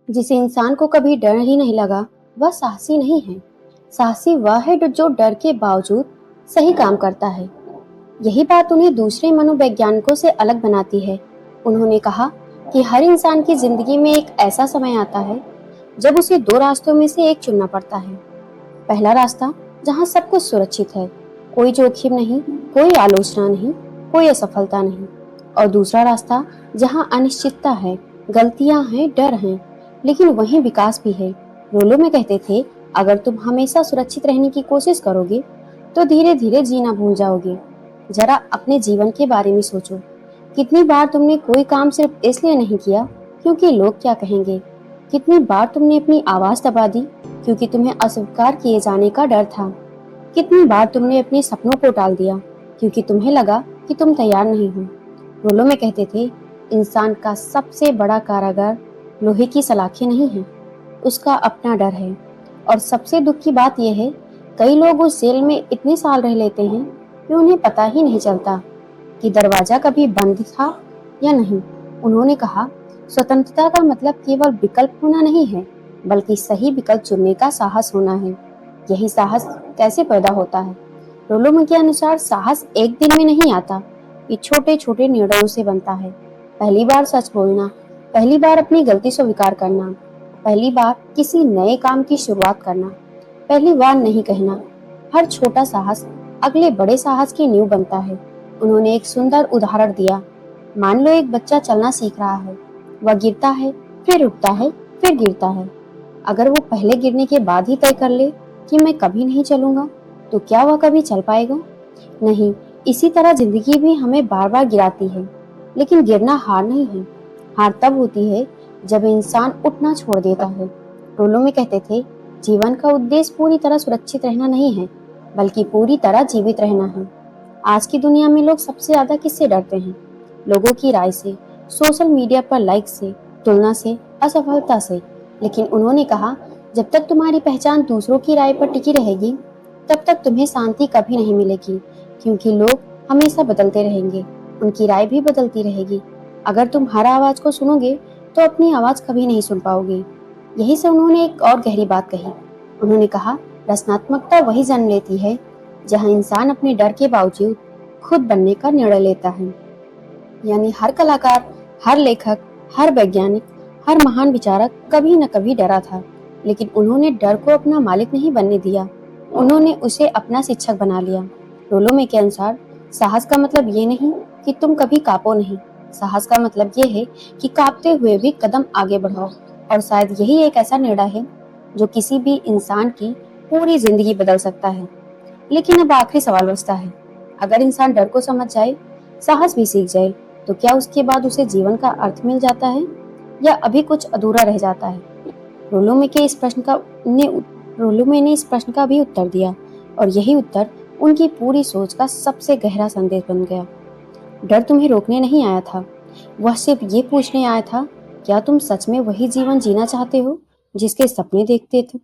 जिसे इंसान को कभी डर ही नहीं लगा, वह साहसी नहीं है। साहसी वह है जो डर के बावजूद सही काम करता है। यही बात उन्हें दूसरे मनोवैज्ञानिकों से अलग बनाती है। उन्होंने कहा कि हर इंसान की जिंदगी में एक ऐसा समय आता है जब उसे दो रास्तों में से एक चुनना पड़ता है। पहला रास्ता जहाँ सब कुछ सुरक्षित है, कोई जोखिम नहीं, कोई आलोचना नहीं, कोई असफलता नहीं। और दूसरा रास्ता जहाँ अनिश्चितता है, गलतियां हैं, डर हैं, लेकिन वहीं विकास भी है। रोलो में कहते थे, अगर तुम हमेशा सुरक्षित रहने की कोशिश करोगे तो धीरे धीरे जीना भूल जाओगे। जरा अपने जीवन के बारे में सोचो। कितनी बार तुमने कोई काम सिर्फ इसलिए नहीं किया क्योंकि लोग क्या कहेंगे? कितनी बार तुमने अपनी आवाज दबा दी क्योंकि तुम्हें अस्वीकार किए जाने का डर था? कितनी बार तुमने अपने सपनों को टाल दिया क्योंकि तुम्हें लगा कि तुम तैयार नहीं हो? रोलो में कहते थे, इंसान का सबसे बड़ा कारागार लोहे की सलाखें नहीं है, उसका अपना डर है। और सबसे दुख की बात यह है, कई लोग उस जेल में इतने साल रह लेते हैं कि उन्हें पता ही नहीं चलता कि दरवाजा कभी बंद था या नहीं। उन्होंने कहा, स्वतंत्रता का मतलब केवल विकल्प होना नहीं है, बल्कि सही विकल्प चुनने का साहस होना है। यही साहस कैसे पैदा होता है? रोलो के अनुसार साहस एक दिन में नहीं आता, ये छोटे छोटे निर्णयों से बनता है। पहली बार सच बोलना, पहली बार अपनी गलती स्वीकार करना, पहली बार किसी नए काम की शुरुआत करना, पहली बार नहीं कहना। हर छोटा साहस अगले बड़े साहस की नींव बनता है। उन्होंने एक सुंदर उदाहरण दिया। मान लो एक बच्चा चलना सीख रहा है। वह गिरता है, फिर उठता है, फिर गिरता है। अगर वो पहले गिरने के बाद ही तय कर ले कि मैं कभी नहीं चलूंगा, तो क्या वह कभी चल पाएगा? नहीं। इसी तरह जिंदगी भी हमें बार बार गिराती है, लेकिन गिरना हार नहीं है। हार तब होती है जब इंसान उठना छोड़ देता है। रोलो में कहते थे, जीवन का उद्देश्य पूरी तरह सुरक्षित रहना नहीं है, बल्कि पूरी तरह जीवित रहना है। आज की दुनिया में लोग सबसे ज्यादा किससे डरते हैं? लोगों की राय से, सोशल मीडिया पर लाइक से, तुलना से, असफलता से। लेकिन उन्होंने कहा, जब तक तुम्हारी पहचान दूसरों की राय पर टिकी रहेगी, तब तक तुम्हें शांति कभी नहीं मिलेगी, क्योंकि लोग हमेशा बदलते रहेंगे, उनकी राय भी बदलती रहेगी। अगर तुम हर आवाज को सुनोगे तो अपनी आवाज कभी नहीं सुन पाओगे। यही से उन्होंने एक और गहरी बात कही। उन्होंने कहा, रचनात्मकता वही जन्म लेती है जहां इंसान अपने डर के बावजूद खुद बनने का निर्णय लेता है। यानी हर कलाकार, हर लेखक, हर वैज्ञानिक, हर महान विचारक कभी न कभी डरा था, लेकिन उन्होंने डर को अपना मालिक नहीं बनने दिया, उन्होंने उसे अपना शिक्षक बना लिया। रोलो के अनुसार साहस का मतलब ये नहीं कि तुम कभी कांपो नहीं। साहस का मतलब ये है कि कांपते हुए भी कदम आगे बढ़ाओ। और शायद यही एक ऐसा निर्णय है जो किसी भी इंसान की पूरी जिंदगी बदल सकता है। लेकिन अब आखिरी सवाल बचता है, अगर इंसान डर को समझ जाए, साहस भी सीख जाए, तो क्या उसके बाद उसे जीवन का अर्थ मिल जाता है या अभी कुछ अधूरा रह जाता है? रोलो में के इस प्रश्न का ने रोलो में ने इस प्रश्न का भी उत्तर दिया, और यही उत्तर उनकी पूरी सोच का सबसे गहरा संदेश बन गया। डर तुम्हें रोकने नहीं आया था, वह सिर्फ ये पूछने आया था, क्या तुम सच में वही जीवन जीना चाहते हो जिसके सपने देखते थे?